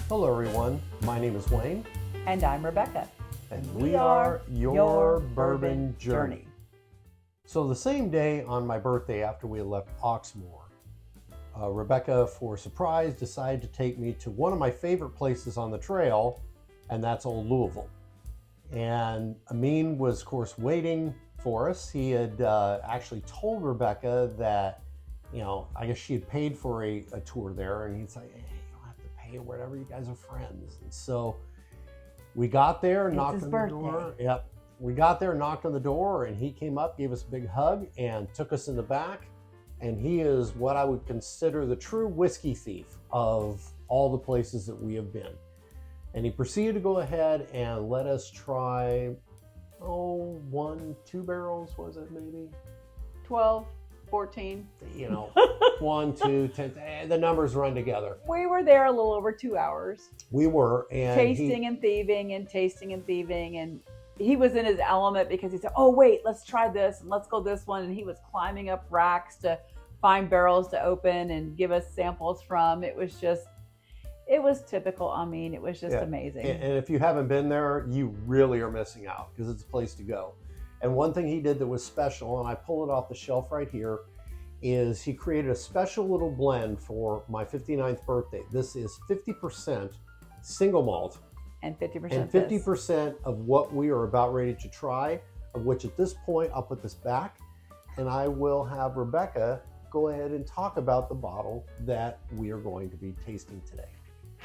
Hello everyone, my name is Wayne. And I'm Rebecca. And we are your Bourbon Journey. So the same day on my birthday after we left Oxmoor, Rebecca, for a surprise, decided to take me to one of my favorite places on the trail, and that's Old Louisville. And Amine was, of course, waiting for us. He had actually told Rebecca that, I guess she had paid for a tour there, and he's like, hey, you don't have to pay or whatever, you guys are friends. And so we got there, knocked on the door. Yep. We got there, knocked on the door, and he came up, gave us a big hug, and took us in the back. And he is what I would consider the true whiskey thief of all the places that we have been. And he proceeded to go ahead and let us try, 2 barrels, was it maybe? 12, 14. 1, 2, 10, the numbers run together. We were there a little over 2 hours. We were. And tasting and thieving. And he was in his element because he said, oh, wait, let's try this and let's go this one. And he was climbing up racks to find barrels to open and give us samples from. It was typical. It was just amazing. And if you haven't been there, you really are missing out because it's a place to go. And one thing he did that was special, and I pull it off the shelf right here, is he created a special little blend for my 59th birthday. This is 50% single malt and 50% and 50% of what we are about ready to try, of which at this point I'll put this back and I will have Rebecca go ahead and talk about the bottle that we are going to be tasting today.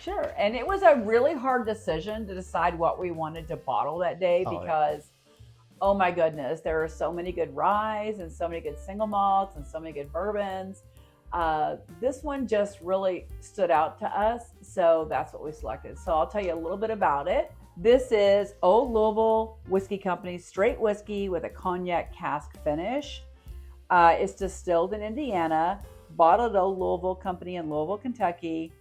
Sure. And it was a really hard decision to decide what we wanted to bottle that day because, oh my goodness, there are so many good ryes and so many good single malts and so many good bourbons. This one just really stood out to us, so that's what we selected. So I'll tell you a little bit about it. This is Old Louisville Whiskey Company straight whiskey with a cognac cask finish. It's distilled in Indiana, bottled at Old Louisville Company in Louisville, Kentucky.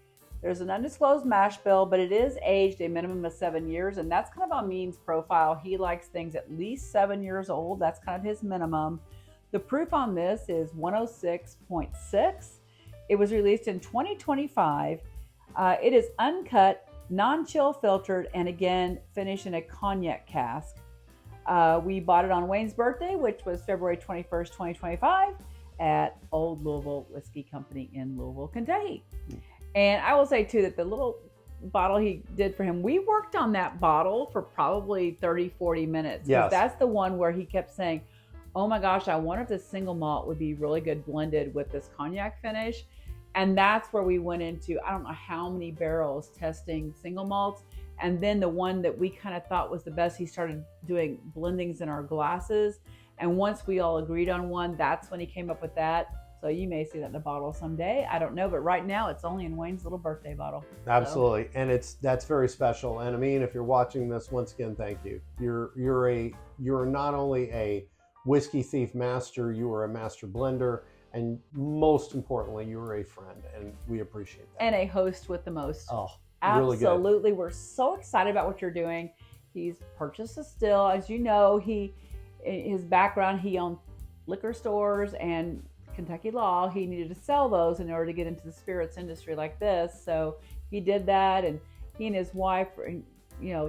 There's an undisclosed mash bill, but it is aged a minimum of 7 years, and that's kind of Amine's profile. He likes things at least 7 years old. That's kind of his minimum. The proof on this is 106.6. It was released in 2025. It is uncut, non-chill filtered, and again, finished in a cognac cask. We bought it on Wayne's birthday, which was February 21st, 2025 at Old Louisville Whiskey Company in Louisville, Kentucky. And I will say too that the little bottle he did for him, we worked on that bottle for probably 30, 40 minutes. Yes. That's the one where he kept saying, oh my gosh, I wonder if this single malt would be really good blended with this cognac finish. And that's where we went into, I don't know how many barrels testing single malts. And then the one that we kind of thought was the best, he started doing blendings in our glasses. And once we all agreed on one, that's when he came up with that. So you may see that in the bottle someday. I don't know, but right now it's only in Wayne's little birthday bottle. Absolutely, and that's very special. And Amine, if you're watching this, once again, thank you. You're not only a whiskey thief master, you are a master blender, and most importantly, you are a friend, and we appreciate that. And a host with the most. Oh, absolutely. Really good. We're so excited about what you're doing. He's purchased a still, as you know. His background, he owned liquor stores and Kentucky law. He needed to sell those in order to get into the spirits industry like this. So he did that, and he and his wife are,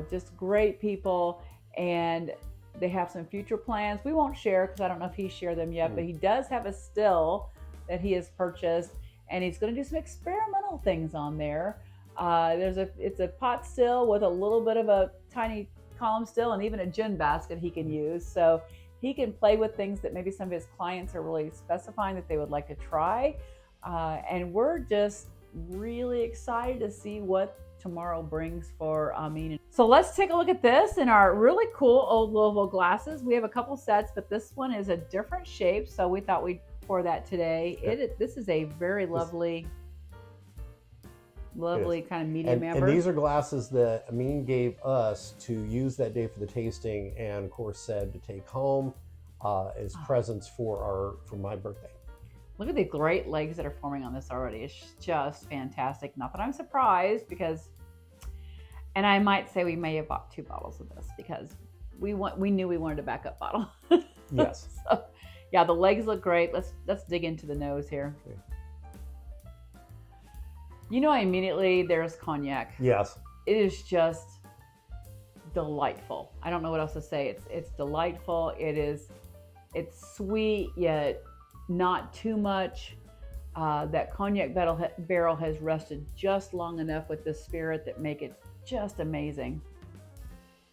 just great people, and they have some future plans. We won't share because I don't know if he shared them yet, but he does have a still that he has purchased, and he's going to do some experimental things on there. It's a pot still with a little bit of a tiny column still and even a gin basket he can use. So he can play with things that maybe some of his clients are really specifying that they would like to try. And we're just really excited to see what tomorrow brings for Amine. So let's take a look at this in our really cool Old Louisville glasses. We have a couple sets, but this one is a different shape, so we thought we'd pour that today. This is a very lovely kind of medium amber. And these are glasses that Amine gave us to use that day for the tasting, and of course said to take home as presents for my birthday. Look at the great legs that are forming on this already. It's just fantastic. Not that I'm surprised and I might say we may have bought 2 bottles of this because we knew we wanted a backup bottle. Yes. So, yeah, the legs look great. Let's dig into the nose here. Okay. Immediately there's cognac. Yes. It is just delightful. I don't know what else to say. It's delightful. It's sweet yet not too much. That cognac barrel has rested just long enough with the spirit that make it just amazing.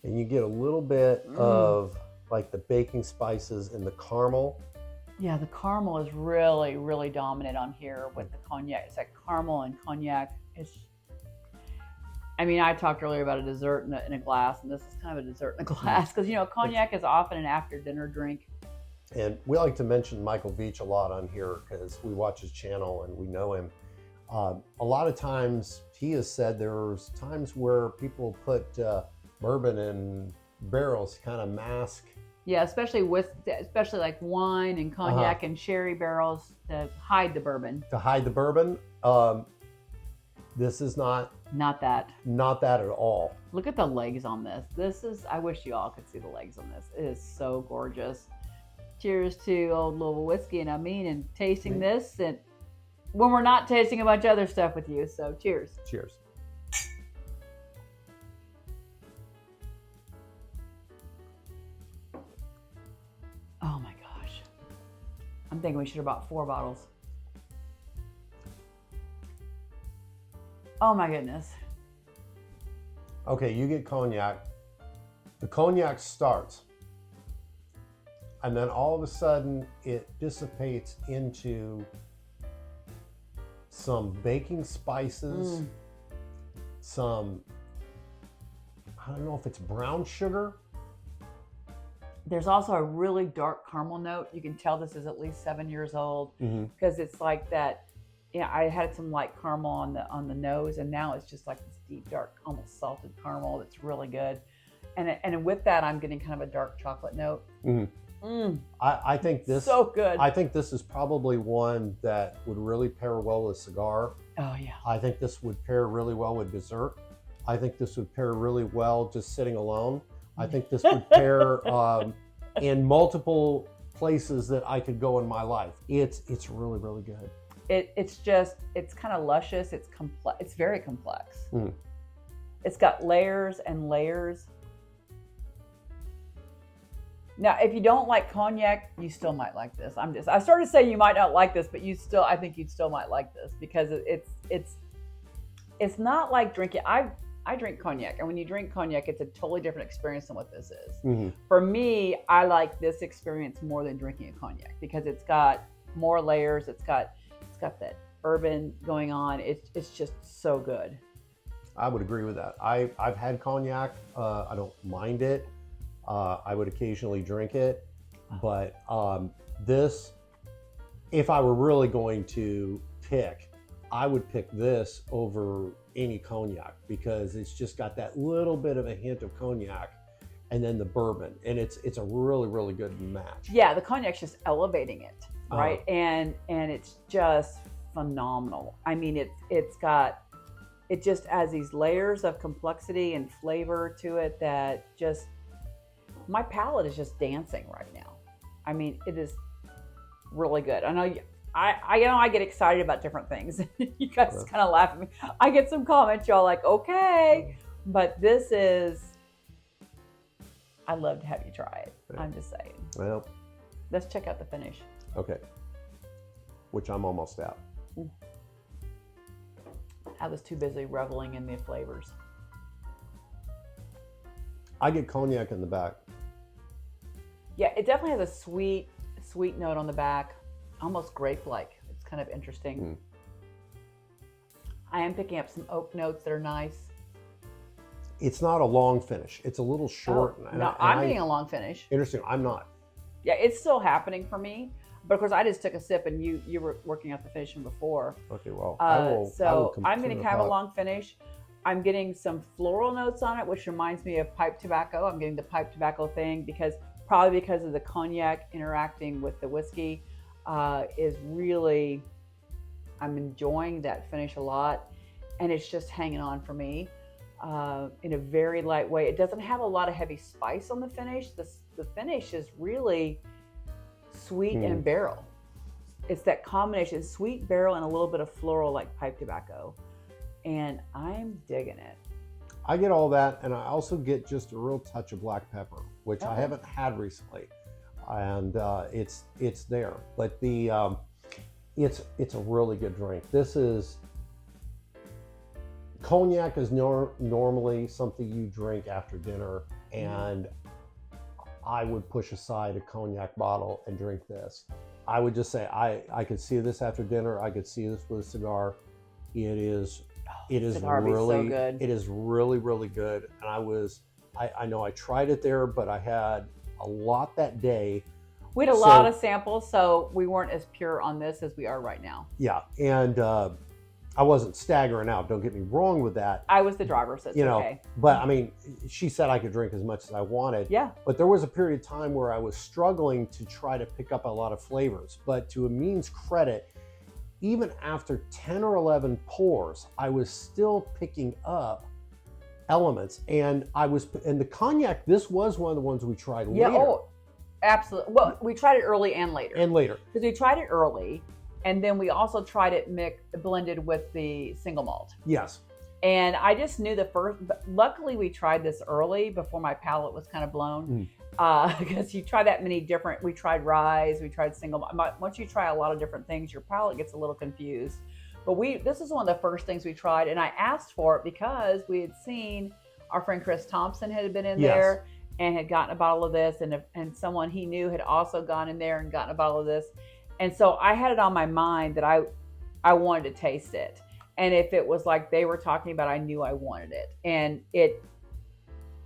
And you get a little bit of like the baking spices and the caramel. Yeah, the caramel is really, really dominant on here with the cognac. It's like caramel and cognac. I talked earlier about a dessert in a glass, and this is kind of a dessert in a glass because, cognac is often an after dinner drink. And we like to mention Michael Veach a lot on here because we watch his channel and we know him. A lot of times he has said there's times where people put bourbon in barrels to kind of mask. Yeah, especially like wine and cognac and sherry barrels to hide the bourbon. To hide the bourbon. This is not that. Not that at all. Look at the legs on this. I wish you all could see the legs on this. It is so gorgeous. Cheers to Old Louisville Whiskey and Amine and tasting this, and when we're not tasting a bunch of other stuff with you. So cheers. Cheers. Oh my gosh. I'm thinking we should have bought 4 bottles. Oh my goodness. Okay, you get cognac. The cognac starts. And then all of a sudden it dissipates into some baking spices, some, I don't know if it's brown sugar. There's also a really dark caramel note. You can tell this is at least 7 years old because it's like that. Yeah, I had some light caramel on the nose, and now it's just like this deep, dark, almost salted caramel that's really good. And with that, I'm getting kind of a dark chocolate note. I think this so good. I think this is probably one that would really pair well with cigar. Oh yeah. I think this would pair really well with dessert. I think this would pair really well just sitting alone. I think this would pair in multiple places that I could go in my life. It's really, really good. It's kind of luscious. It's complex. It's very complex. It's got layers and layers. Now, if you don't like cognac, you still might like this. I started to say you might not like this, but I think you still might like this because it's not like drinking. I drink cognac, and when you drink cognac, it's a totally different experience than what this is. For me, I like this experience more than drinking a cognac because it's got more layers. It's got that bourbon going on. It's just so good. I would agree with that. I've had cognac. I don't mind it. I would occasionally drink it, but this, if I were really going to pick, I would pick this over any cognac because it's just got that little bit of a hint of cognac and then the bourbon, and it's a really, really good match. Yeah, the cognac's just elevating it, right? And it's just phenomenal. I mean, it just adds these layers of complexity and flavor to it that just, my palate is just dancing right now. I mean, it is really good. I know I get excited about different things. You guys kind of laugh at me. I get some comments, y'all like, okay, but this is, I'd love to have you try it. Yeah. I'm just saying. Well, let's check out the finish. Okay. Which I'm almost at. I was too busy reveling in the flavors. I get cognac in the back. Yeah, it definitely has a sweet note on the back, almost grape-like. It's kind of interesting. I am picking up some oak notes that are nice. It's not a long finish. It's a little short. No, I'm getting a long finish. Interesting. I'm not. Yeah, it's still happening for me. But of course, I just took a sip, and you were working out the finishing before. Okay, well, I'm getting kind of a long finish. I'm getting some floral notes on it, which reminds me of pipe tobacco. I'm getting the pipe tobacco thing probably because of the cognac interacting with the whiskey is really, I'm enjoying that finish a lot, and it's just hanging on for me in a very light way. It doesn't have a lot of heavy spice on the finish. The finish is really sweet and barrel. It's that combination, sweet barrel and a little bit of floral like pipe tobacco. and I'm digging it. I get all that, and I also get just a real touch of black pepper, which I haven't had recently, and it's there. But it's a really good drink. This is Cognac is normally something you drink after dinner, and I would push aside a Cognac bottle and drink this. I would just say I could see this after dinner. I could see this with a cigar. It is really good. It is really, really good. And I know I tried it there, but I had a lot that day. We had a lot of samples, so we weren't as pure on this as we are right now. Yeah, and I wasn't staggering out. Don't get me wrong with that. I was the driver, so it's okay. But I mean, she said I could drink as much as I wanted. Yeah. But there was a period of time where I was struggling to try to pick up a lot of flavors. But to Amine's credit, even after 10 or 11 pours, I was still picking up elements. And the Cognac, this was one of the ones we tried later. Oh, absolutely. Well, we tried it early and later. Because we tried it early, and then we also tried it blended with the single malt. Yes. And I just knew luckily we tried this early before my palate was kind of blown. Because you try that many different, we tried rye, we tried single malt. Once you try a lot of different things, your palate gets a little confused. But this is one of the first things we tried, and I asked for it because we had seen our friend Chris Thompson had been in there and had gotten a bottle of this, and someone he knew had also gone in there and gotten a bottle of this. And so I had it on my mind that I wanted to taste it. And if it was like they were talking about, I knew I wanted it. And it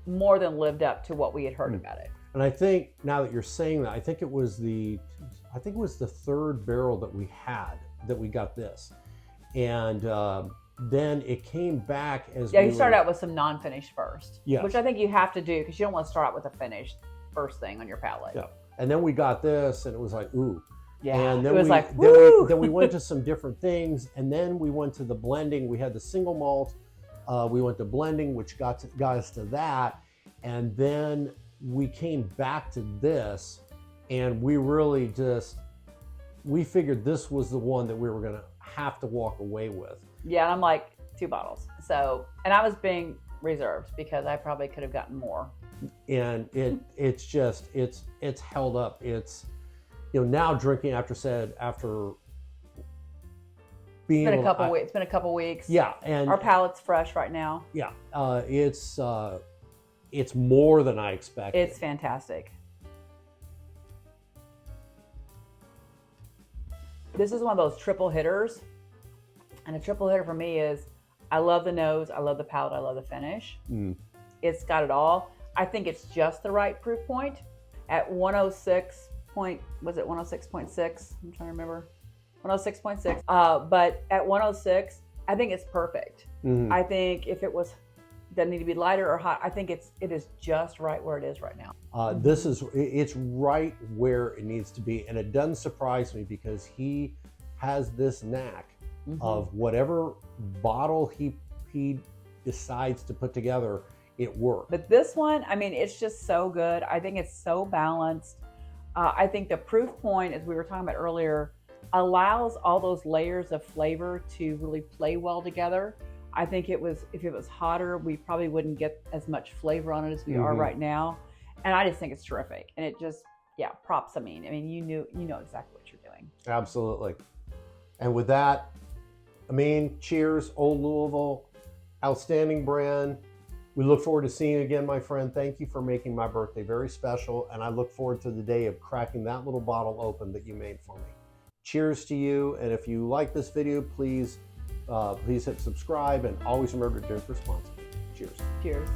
more than lived up to what we had heard about it. And I think now that you're saying that, I think it was the third barrel that we got this. And then it came back as you started out with some non-finished first. Yes. Which I think you have to do because you don't want to start out with a finished first thing on your palate. Yeah. And then we got this and it was like, ooh. Yeah. And then it was like, woo! Then we went to some different things, and then we went to the blending. We had the single malt. We went to blending, which got us to that. And then we came back to this, and we really we figured this was the one that we were going to have to walk away with. Yeah, and I'm like, 2 bottles. So, and I was being reserved because I probably could have gotten more. And it's held up. It's, now drinking after being it's been a couple weeks. Yeah, and our palate's fresh right now. Yeah, it's more than I expected. It's fantastic. This is one of those triple hitters, and a triple hitter for me is I love the nose, I love the palate, I love the finish. It's got it all. I think it's just the right proof point at 106. Was it 106.6? I'm trying to remember. 106.6. But at 106, I think it's perfect. I think if it doesn't need to be lighter or hot, I think it is just right where it is right now. It's right where it needs to be, and it doesn't surprise me because he has this knack of whatever bottle he decides to put together, it works. But this one, I mean, it's just so good. I think it's so balanced. I think the proof point, as we were talking about earlier, allows all those layers of flavor to really play well together. I think if it was hotter, we probably wouldn't get as much flavor on it as we are right now. And I just think it's terrific. And it just, props Amine. I mean, you know exactly what you're doing. Absolutely. And with that, Amine, cheers, Old Louisville, outstanding brand. We look forward to seeing you again, my friend. Thank you for making my birthday very special. And I look forward to the day of cracking that little bottle open that you made for me. Cheers to you. And if you like this video, please hit subscribe, and always remember to drink responsibly. Cheers. Cheers.